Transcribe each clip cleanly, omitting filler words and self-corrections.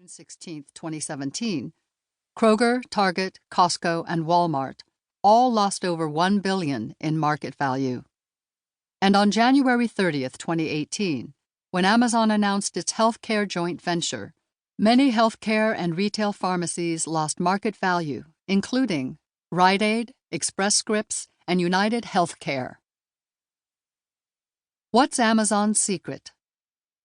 June 16, 2017, Kroger, Target, Costco, and Walmart all lost over $1 billion in market value. And on January 30, 2018, when Amazon announced its healthcare joint venture, many healthcare and retail pharmacies lost market value, including Rite Aid, Express Scripts, and United Healthcare. What's Amazon's secret?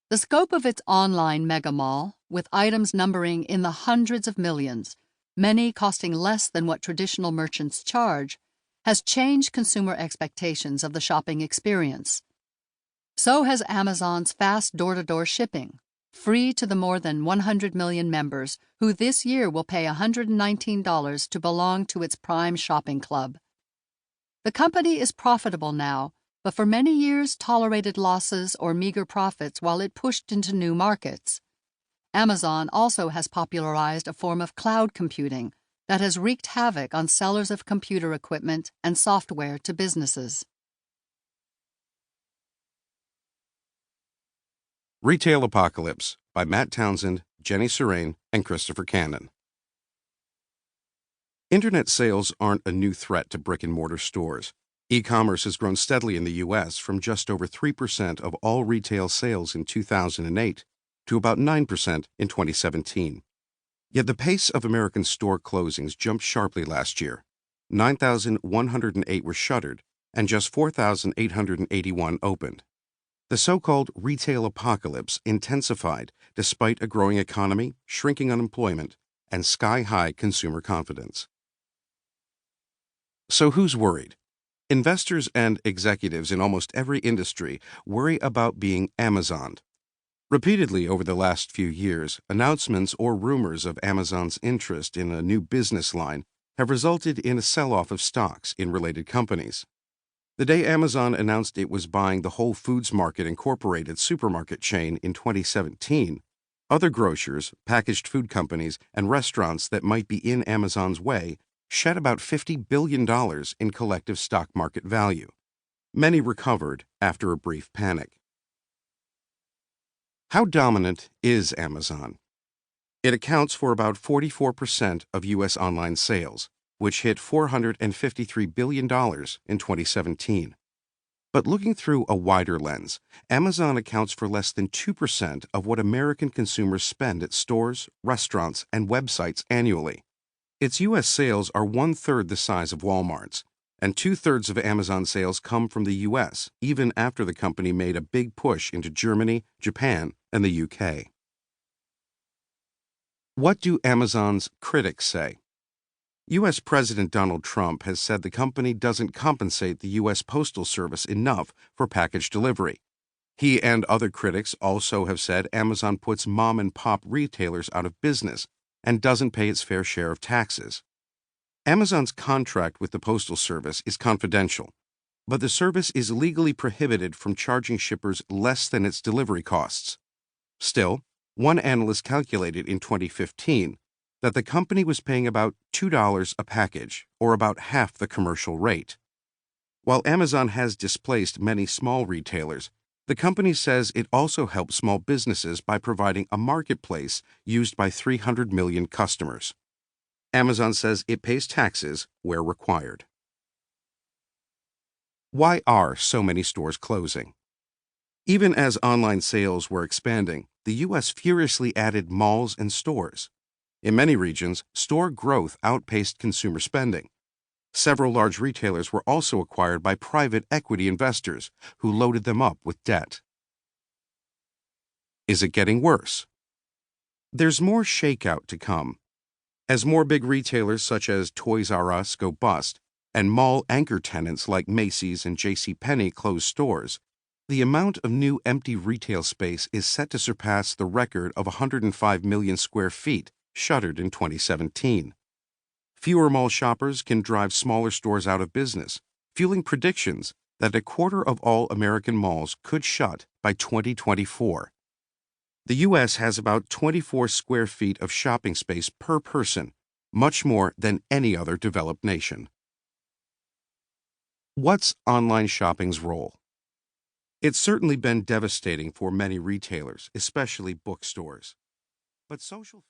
The scope of its online mega mall, with items numbering in the hundreds of millions, many costing less than what traditional merchants charge, has changed consumer expectations of the shopping experience. So has Amazon's fast door-to-door shipping, free to the more than 100 million members who this year will pay $119 to belong to its Prime Shopping Club. The company is profitable now, but for many years tolerated losses or meager profits while it pushed into new markets. Amazon also has popularized a form of cloud computing that has wreaked havoc on sellers of computer equipment and software to businesses. Retail Apocalypse by Matt Townsend, Jenny Serrain, and Christopher Cannon. Internet sales aren't a new threat to brick-and-mortar stores. E-commerce has grown steadily in the U.S. from just over 3% of all retail sales in 2008 to about 9% in 2017. Yet the pace of American store closings jumped sharply last year. 9,108 were shuttered, and just 4,881 opened. The so-called retail apocalypse intensified despite a growing economy, shrinking unemployment, and sky-high consumer confidence. So who's worried? Investors and executives in almost every industry worry about being Amazoned. Repeatedly over the last few years, announcements or rumors of Amazon's interest in a new business line have resulted in a sell-off of stocks in related companies. The day Amazon announced it was buying the Whole Foods Market Incorporated supermarket chain in 2017, other grocers, packaged food companies, and restaurants that might be in Amazon's way shed about $50 billion in collective stock market value. Many recovered after a brief panic. How dominant is Amazon? It accounts for about 44% of U.S. online sales, which hit $453 billion in 2017. But looking through a wider lens, Amazon accounts for less than 2% of what American consumers spend at stores, restaurants, and websites annually. Its U.S. sales are one-third the size of Walmart's, and two-thirds of Amazon sales come from the U.S., even after the company made a big push into Germany, Japan, and the U.K. What do Amazon's critics say? U.S. President Donald Trump has said the company doesn't compensate the U.S. Postal Service enough for package delivery. He and other critics also have said Amazon puts mom-and-pop retailers out of business and doesn't pay its fair share of taxes. Amazon's contract with the Postal Service is confidential, but the service is legally prohibited from charging shippers less than its delivery costs. Still, one analyst calculated in 2015 that the company was paying about $2 a package, or about half the commercial rate. While Amazon has displaced many small retailers, the company says it also helps small businesses by providing a marketplace used by 300 million customers. Amazon says it pays taxes where required. Why are so many stores closing? Even as online sales were expanding, the U.S. furiously added malls and stores. In many regions, store growth outpaced consumer spending. Several large retailers were also acquired by private equity investors who loaded them up with debt. Is it getting worse? There's more shakeout to come. As more big retailers such as Toys R Us go bust, and mall anchor tenants like Macy's and JCPenney close stores, the amount of new empty retail space is set to surpass the record of 105 million square feet shuttered in 2017. Fewer mall shoppers can drive smaller stores out of business, fueling predictions that a quarter of all American malls could shut by 2024. The U.S. has about 24 square feet of shopping space per person, much more than any other developed nation. What's online shopping's role? It's certainly been devastating for many retailers, especially bookstores. But social